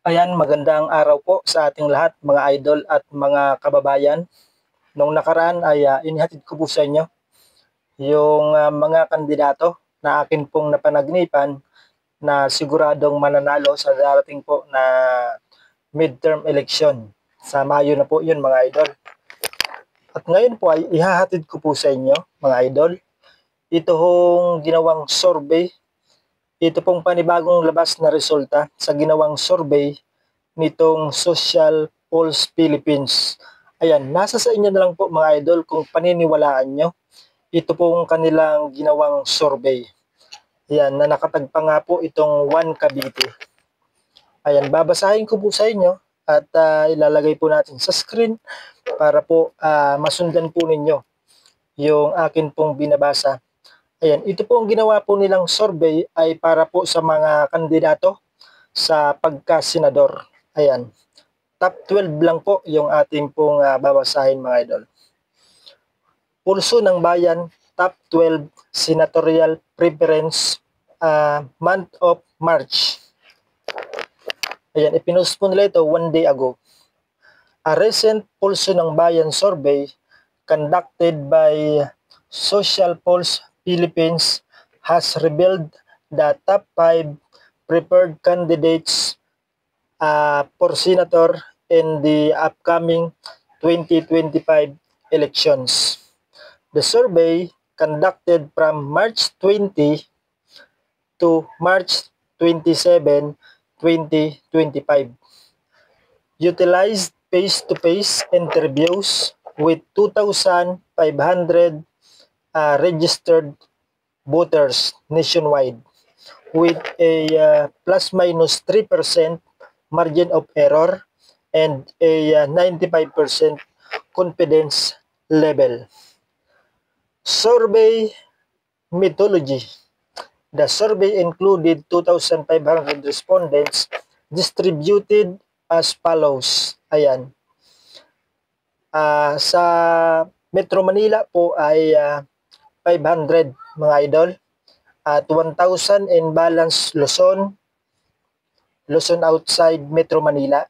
Ayan, magandang araw po sa ating lahat, mga idol at mga kababayan. Nung nakaraan ay inihatid ko po sa inyo yung mga kandidato na akin pong napanagnipan na siguradong mananalo sa darating po na midterm election. Sa Mayo na po yun, mga idol. At ngayon po ay ihahatid ko po sa inyo, mga idol, ito hong ginawang survey. Ito pong panibagong labas na resulta sa ginawang survey nitong Social Pulse Philippines. Ayan, nasa sa inyo na lang po mga idol kung paniniwalaan nyo. Ito pong kanilang ginawang survey. Ayan, na nakatagpa nga po itong One Cavite. Ayan, babasahin ko po sa inyo at ilalagay po natin sa screen para po masundan po ninyo yung akin pong binabasa. Ayan, ito po ang ginawa po nilang survey ay para po sa mga kandidato sa pagka-senador. Ayan, top 12 lang po yung ating pong babasahin mga idol. Pulso ng Bayan, top 12 senatorial preference month of March. Ayan, ipinost po nila ito 1 day ago. A recent Pulso ng Bayan survey conducted by Social Pulse Philippines has revealed the top 5 preferred candidates for senator in the upcoming 2025 elections. The survey, conducted from March 20 to March 27, 2025, utilized face-to-face interviews with 2,500 registered voters nationwide with a plus-minus 3% margin of error and a 95% confidence level. Survey methodology. The survey included 2,500 respondents distributed as follows. Ayan. Sa Metro Manila po ay 500 mga idol. At 1,000 in balance Luzon outside Metro Manila.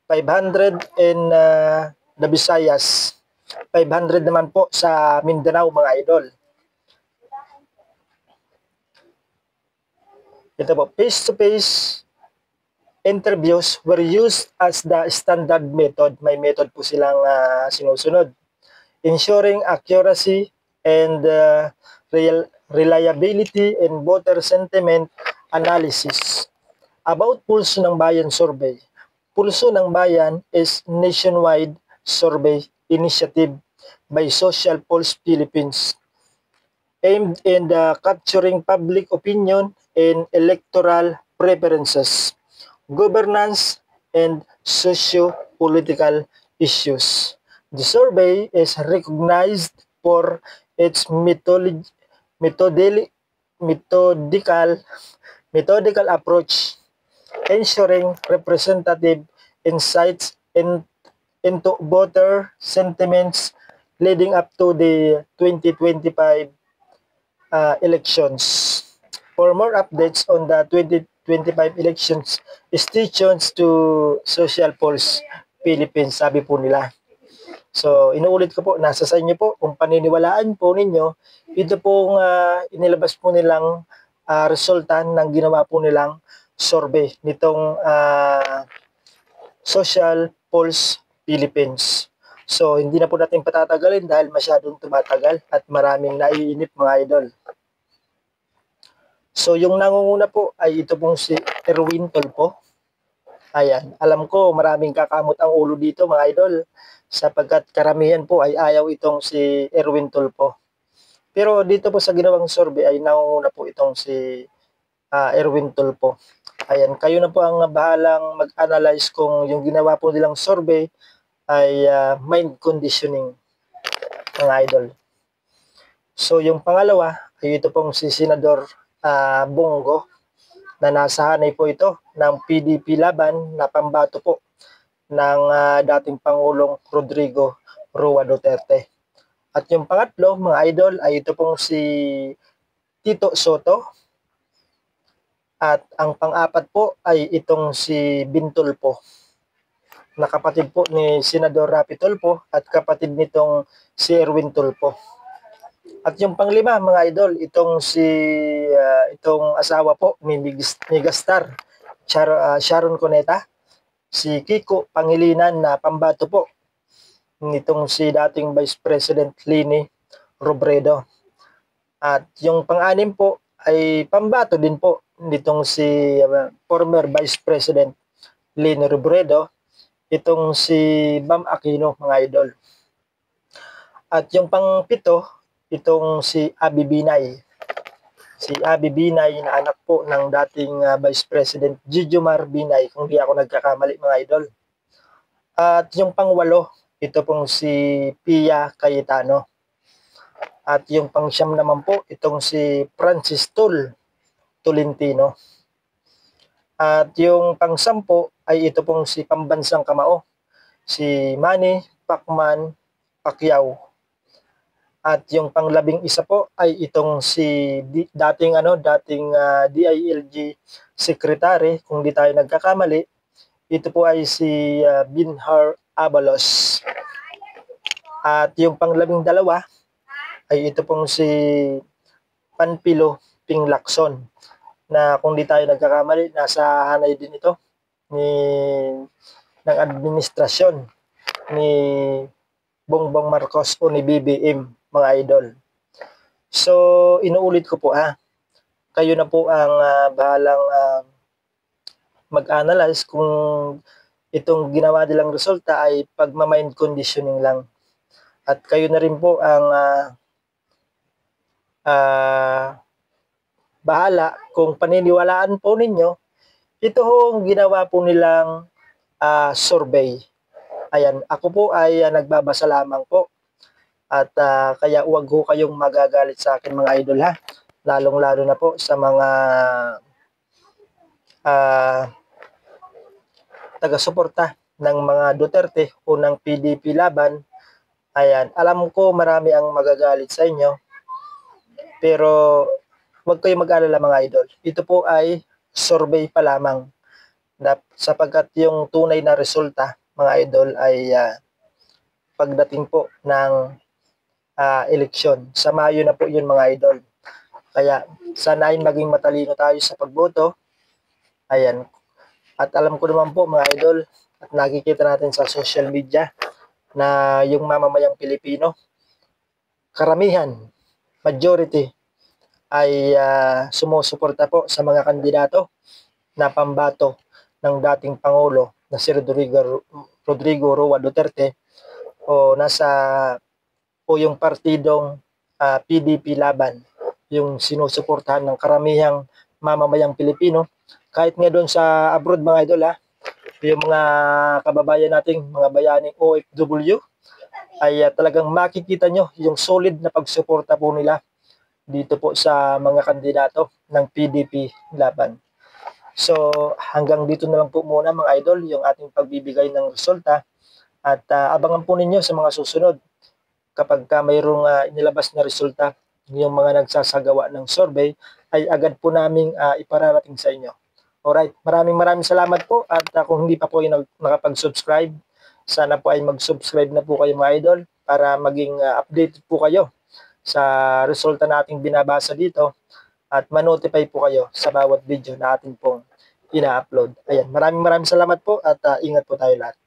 500 in the Visayas. 500 naman po sa Mindanao mga idol. Ito po, face-to-face interviews were used as the standard method. May method po silang sinusunod. Ensuring accuracy and reliability in voter sentiment analysis. About Pulso ng Bayan survey. Pulso ng Bayan is nationwide survey initiative by Social Pulse Philippines aimed in capturing public opinion and electoral preferences, governance, and socio-political issues. The survey is recognized for its methodical approach, ensuring representative insights into voter sentiments leading up to the 2025 elections. For more updates on the 2025 elections, stay tuned to Social Pulse Philippines, sabi po nila. So, inuulit ko po, nasa sa inyo po, kung paniniwalaan po ninyo, ito pong inilabas po nilang resulta ng ginawa po nilang survey nitong Social Pulse Philippines. So, hindi na po natin patatagalin dahil masyadong tumatagal at maraming naiinip mga idol. So, yung nangunguna po ay ito pong si Erwin Tulfo. Ayan, alam ko maraming kakamot ang ulo dito mga idol sapagkat karamihan po ay ayaw itong si Erwin Tulfo. Pero dito po sa ginawang survey ay nangunguna po itong si Erwin Tulfo. Ayan, kayo na po ang bahalang mag-analyze kung yung ginawa po nilang survey ay mind conditioning mga idol. So yung pangalawa ay ito pong si Senador Bongo na nasa hanay po ito ng PDP laban na pambato po ng dating Pangulong Rodrigo Roa Duterte. At yung pangatlo mga idol ay ito pong si Tito Soto. At ang pang-apat po ay itong si Bintulpo, na kapatid po ni Senador Rapi Tulfo at kapatid nitong si Erwin Tulfo. At yung panglima, mga idol, itong asawa po ni Megastar Sharon Cuneta, si Kiko Pangilinan na pambato po nitong si dating Vice President Leni Robredo. At yung pang-anim po ay pambato din po nitong si former Vice President Leni Robredo, itong si Bam Aquino, mga idol. At yung pang-pito, itong si Abby Binay. Si Abby Binay na anak po ng dating Vice President Jijomar Binay, kung di ako nagkakamali, mga idol. At yung pang-walo, ito pong si Pia Cayetano. At yung pang-siyam naman po, itong si Francis Tolentino. At yung pang-sampo ay ito pong si pambansang kamao, si Manny Pacquiao. At yung pang-11 po ay itong si dating DILG Secretary, kung di tayo nagkakamali, ito po ay si Binhar Abalos. At yung pang-12 ay ito pong si Panfilo Pinglacson, na kung di tayo nagkakamali, nasa hanay din ito ng administrasyon ni Bongbong Marcos o ni BBM, mga idol. So, inuulit ko po kayo na po ang bahalang mag-analyze kung itong ginawa nilang resulta ay pagmamind conditioning lang. At kayo na rin po ang bahala kung paniniwalaan po ninyo ito hong ginawa po nilang survey. Ayan, ako po ay nagbabasa lamang po. At kaya huwag ho kayong magagalit sa akin, mga idol, lalong-lalo na po sa mga taga-suporta ng mga Duterte o ng PDP laban. Ayan, alam ko marami ang magagalit sa inyo. Pero huwag kayong mag-alala, mga idol. Ito po ay survey pa lamang. Sapagkat yung tunay na resulta, mga idol, ay pagdating po ng eleksyon. Sa Mayo na po yun, mga idol. Kaya sana ay maging matalino tayo sa pagboto. Ayan. At alam ko naman po, mga idol, at nakikita natin sa social media na yung mamamayang Pilipino, karamihan, majority, ay sumusuporta po sa mga kandidato na pambato ng dating Pangulo na si Rodrigo Roa Duterte o yung partidong PDP laban, yung sinusuportahan ng karamihang mamamayang Pilipino. Kahit nga doon sa abroad, mga idol, yung mga kababayan nating mga bayaning OFW, ay talagang makikita nyo yung solid na pagsuporta po nila dito po sa mga kandidato ng PDP laban. So hanggang dito na lang po muna, mga idol, yung ating pagbibigay ng resulta. At abangan po ninyo sa mga susunod kapag mayroong inilabas na resulta. Yung mga nagsasagawa ng survey ay agad po naming ipararating sa inyo. Alright, maraming salamat po. At kung hindi pa po kayo nakapag-subscribe, sana po ay mag-subscribe na po kayo, mga idol, para maging updated po kayo sa resulta nating binabasa dito at ma-notify po kayo sa bawat video na ating pong ina-upload. Ayan, maraming salamat po at ingat po tayo lahat.